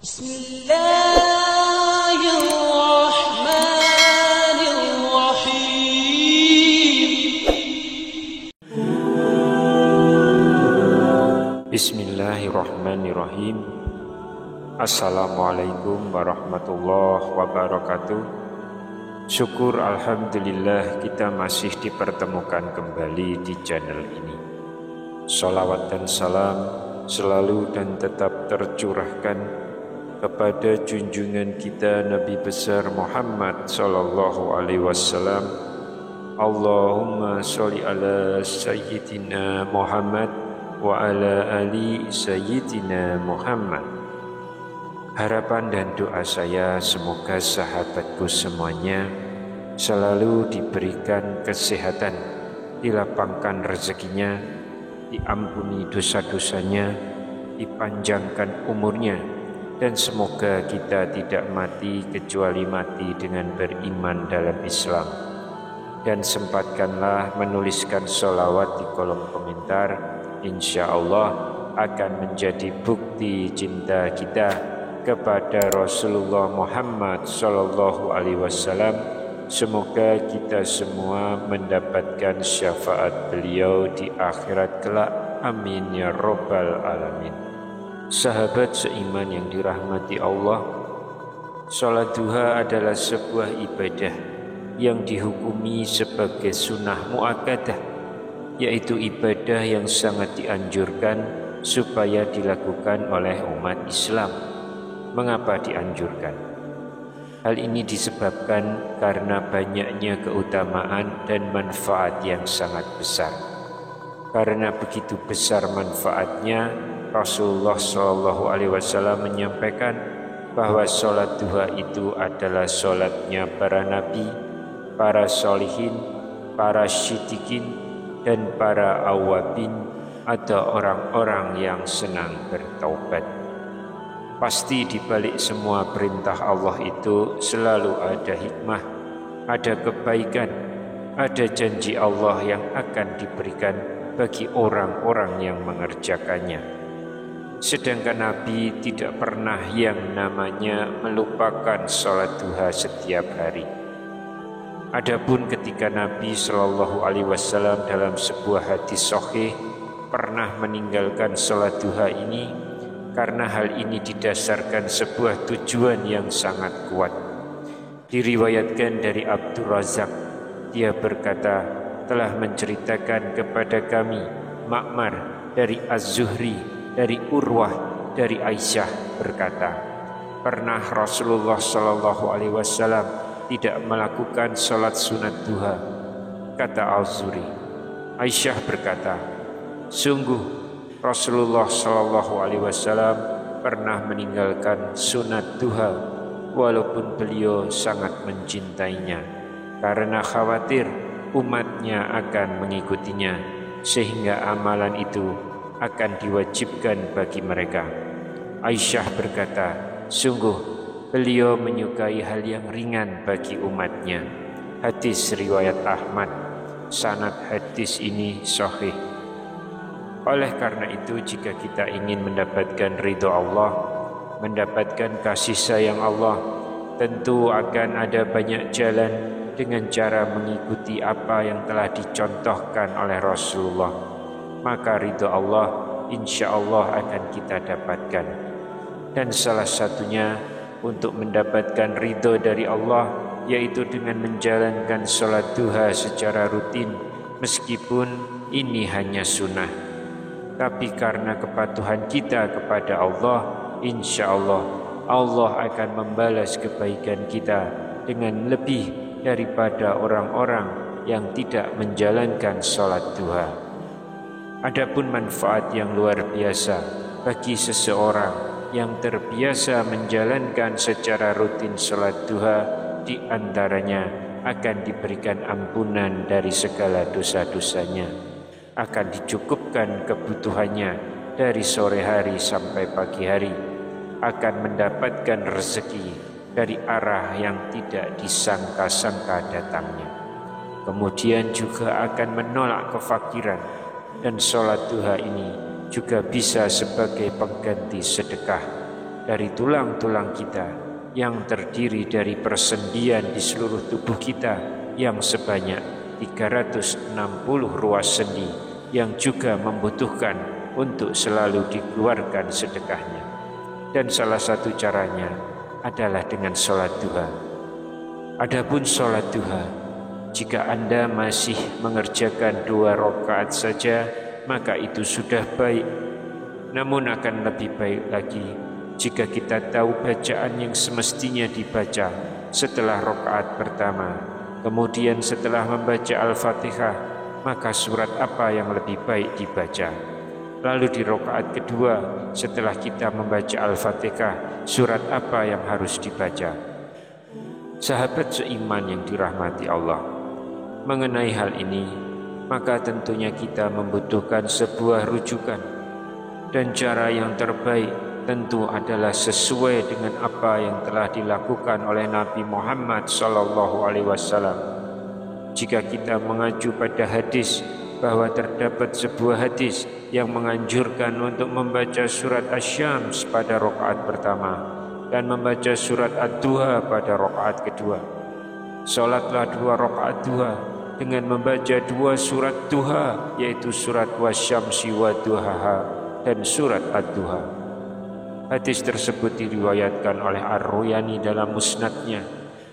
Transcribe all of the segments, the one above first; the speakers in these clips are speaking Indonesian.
Bismillahirrahmanirrahim. Assalamualaikum warahmatullahi wabarakatuh. Syukur alhamdulillah kita masih dipertemukan kembali di channel ini. Sholawat dan salam selalu dan tetap tercurahkan kepada junjungan kita Nabi besar Muhammad sallallahu alaihi wasallam. Allahumma sholli ala sayyidina Muhammad wa ala ali sayyidina Muhammad. Harapan dan doa saya semoga sahabatku semuanya selalu diberikan kesehatan, dilapangkan rezekinya, diampuni dosa-dosanya, dipanjangkan umurnya, dan semoga kita tidak mati kecuali mati dengan beriman dalam Islam. Dan sempatkanlah menuliskan sholawat di kolom komentar. Insya Allah akan menjadi bukti cinta kita kepada Rasulullah Muhammad sallallahu alaihi wasallam. Semoga kita semua mendapatkan syafaat beliau di akhirat kelak. Amin ya rabbal alamin. Sahabat seiman yang dirahmati Allah, salat duha adalah sebuah ibadah yang dihukumi sebagai sunnah muakkadah, yaitu ibadah yang sangat dianjurkan supaya dilakukan oleh umat Islam. Mengapa dianjurkan? Hal ini disebabkan karena banyaknya keutamaan dan manfaat yang sangat besar. Karena begitu besar manfaatnya, Rasulullah SAW menyampaikan bahwa sholat duha itu adalah sholatnya para nabi, para sholihin, para syidikin, dan para awabin atau orang-orang yang senang bertaubat. Pasti di balik semua perintah Allah itu selalu ada hikmah, ada kebaikan, ada janji Allah yang akan diberikan bagi orang-orang yang mengerjakannya. Sedangkan Nabi tidak pernah yang namanya melupakan sholat duha setiap hari. Adapun ketika Nabi Shallallahu Alaihi Wasallam dalam sebuah hadis sahih pernah meninggalkan sholat duha ini karena hal ini didasarkan sebuah tujuan yang sangat kuat. Diriwayatkan dari Abdul Razak, dia berkata, telah menceritakan kepada kami Ma'mar dari Az-Zuhri, dari Urwah, dari Aisyah berkata, pernah Rasulullah Shallallahu Alaihi Wasallam tidak melakukan sholat sunat duha. Kata Az-Zuhri. Aisyah berkata, sungguh Rasulullah Shallallahu Alaihi Wasallam pernah meninggalkan sunat duha walaupun beliau sangat mencintainya karena khawatir umatnya akan mengikutinya sehingga amalan itu akan diwajibkan bagi mereka. Aisyah berkata, sungguh beliau menyukai hal yang ringan bagi umatnya. Hadis riwayat Ahmad. Sanad hadis ini sahih. Oleh karena itu, jika kita ingin mendapatkan ridho Allah, mendapatkan kasih sayang Allah, tentu akan ada banyak jalan dengan cara mengikuti apa yang telah dicontohkan oleh Rasulullah. Maka ridho Allah insya Allah akan kita dapatkan. Dan salah satunya untuk mendapatkan ridho dari Allah yaitu dengan menjalankan sholat duha secara rutin, meskipun ini hanya sunnah. Tapi karena kepatuhan kita kepada Allah, insya Allah Allah akan membalas kebaikan kita dengan lebih daripada orang-orang yang tidak menjalankan sholat duha. Adapun manfaat yang luar biasa bagi seseorang yang terbiasa menjalankan secara rutin sholat duha, di antaranya akan diberikan ampunan dari segala dosa-dosanya, akan dicukupkan kebutuhannya dari sore hari sampai pagi hari, akan mendapatkan rezeki dari arah yang tidak disangka-sangka datangnya. Kemudian juga akan menolak kefakiran, dan sholat duha ini juga bisa sebagai pengganti sedekah dari tulang-tulang kita yang terdiri dari persendian di seluruh tubuh kita yang sebanyak 360 ruas sendi yang juga membutuhkan untuk selalu dikeluarkan sedekahnya. Dan salah satu caranya adalah dengan sholat duha. Adapun sholat duha, jika Anda masih mengerjakan 2 rakaat saja, maka itu sudah baik. Namun akan lebih baik lagi jika kita tahu bacaan yang semestinya dibaca setelah rakaat pertama. Kemudian setelah membaca Al-Fatihah, maka surat apa yang lebih baik dibaca. Lalu di rakaat kedua, setelah kita membaca Al-Fatihah, surat apa yang harus dibaca. Sahabat seiman yang dirahmati Allah, mengenai hal ini, maka tentunya kita membutuhkan sebuah rujukan. Dan cara yang terbaik tentu adalah sesuai dengan apa yang telah dilakukan oleh Nabi Muhammad SAW. Jika kita mengacu pada hadis bahwa terdapat sebuah hadis yang menganjurkan untuk membaca surat Asy-Syams pada rakaat pertama dan membaca surat Ad-Duha pada rakaat kedua. Salatlah 2 rakaat duha dengan membaca 2 surat duha, yaitu surat Wasyamsi wa duhaha dan surat Ad-Duha. Hadis tersebut diriwayatkan oleh Ar-Ruyani dalam musnadnya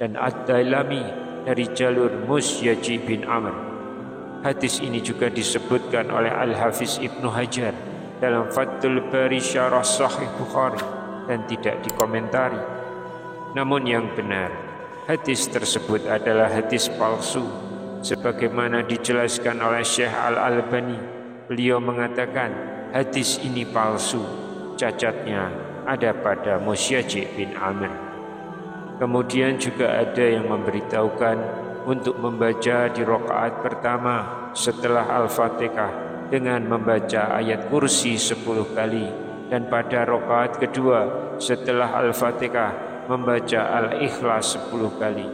dan Ad-Dailami dari jalur Musyaji bin Amr. Hadis ini juga disebutkan oleh Al-Hafiz Ibnu Hajar dalam Fathul Bari Syarah Sahih Bukhari dan tidak dikomentari. Namun yang benar, hadis tersebut adalah hadis palsu sebagaimana dijelaskan oleh Syekh Al-Albani. Beliau mengatakan hadis ini palsu, cacatnya ada pada Musyaji bin Amr. Kemudian juga ada yang memberitahukan untuk membaca di rakaat pertama setelah Al-Fatihah dengan membaca ayat kursi 10 kali, dan pada rakaat kedua setelah Al-Fatihah membaca Al-Ikhlas 10 kali.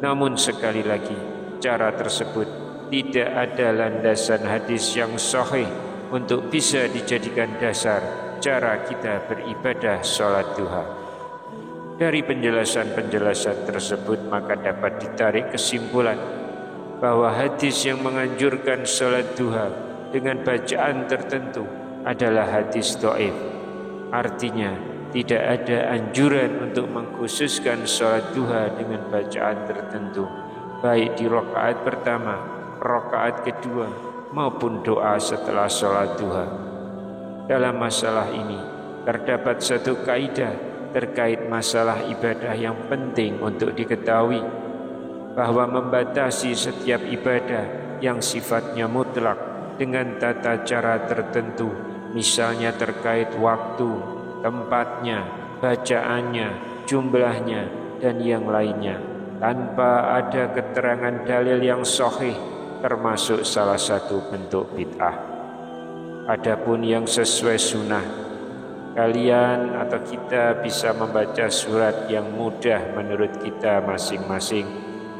Namun sekali lagi, cara tersebut tidak ada landasan hadis yang sahih untuk bisa dijadikan dasar cara kita beribadah sholat duha. Dari penjelasan-penjelasan tersebut maka dapat ditarik kesimpulan bahwa hadis yang menganjurkan sholat duha dengan bacaan tertentu adalah hadis dhaif. Artinya tidak ada anjuran untuk mengkhususkan sholat duha dengan bacaan tertentu, baik di rakaat pertama, rakaat kedua, maupun doa setelah sholat duha. Dalam masalah ini terdapat satu kaidah terkait masalah ibadah yang penting untuk diketahui, bahwa membatasi setiap ibadah yang sifatnya mutlak dengan tata cara tertentu, misalnya terkait waktu, tempatnya, bacaannya, jumlahnya, dan yang lainnya, tanpa ada keterangan dalil yang sahih, termasuk salah satu bentuk bid'ah. Adapun yang sesuai sunnah, kalian atau kita bisa membaca surat yang mudah menurut kita masing-masing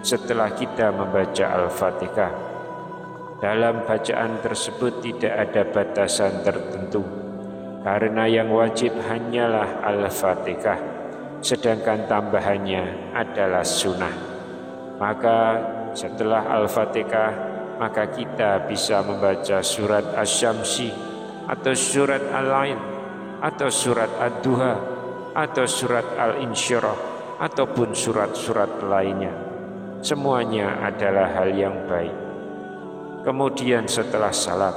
setelah kita membaca Al-Fatihah. Dalam bacaan tersebut tidak ada batasan tertentu, karena yang wajib hanyalah Al-Fatihah, sedangkan tambahannya adalah sunnah. Maka setelah Al-Fatihah, maka kita bisa membaca surat Asy-Syamsi atau surat Al-Ain atau surat Ad-Duha atau surat Al-Insyirah ataupun surat-surat lainnya. Semuanya adalah hal yang baik. Kemudian setelah salat,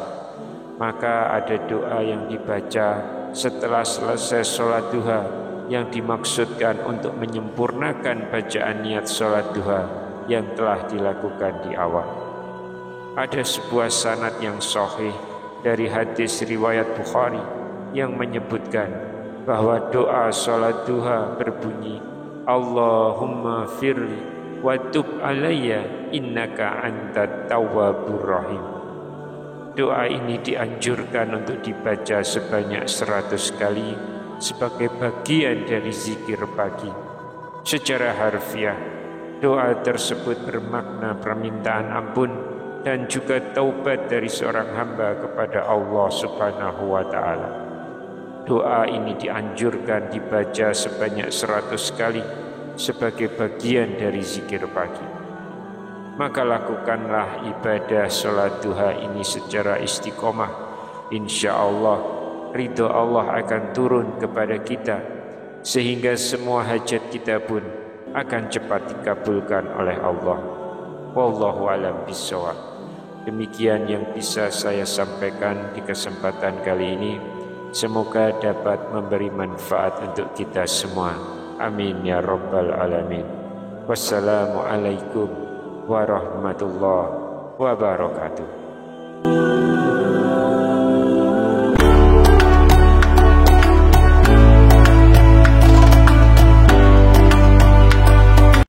maka ada doa yang dibaca setelah selesai sholat duha yang dimaksudkan untuk menyempurnakan bacaan niat sholat duha yang telah dilakukan di awal. Ada sebuah sanad yang sahih dari hadis riwayat Bukhari yang menyebutkan bahwa doa sholat duha berbunyi, Allahumma firli wa tub alayya innaka antat tawwabur rahim. Doa ini dianjurkan untuk dibaca sebanyak 100 kali sebagai bagian dari zikir pagi. Secara harfiah, doa tersebut bermakna permintaan ampun dan juga taubat dari seorang hamba kepada Allah Subhanahu wa ta'ala. Doa ini dianjurkan dibaca sebanyak 100 kali sebagai bagian dari zikir pagi. Maka lakukanlah ibadah sholat duha ini secara istiqomah. Insya Allah ridho Allah akan turun kepada kita, sehingga semua hajat kita pun akan cepat dikabulkan oleh Allah. Wallahu a'lam bishawab. Demikian yang bisa saya sampaikan di kesempatan kali ini. Semoga dapat memberi manfaat untuk kita semua. Amin ya rabbal alamin. Wassalamualaikum warahmatullahi wabarakatuh.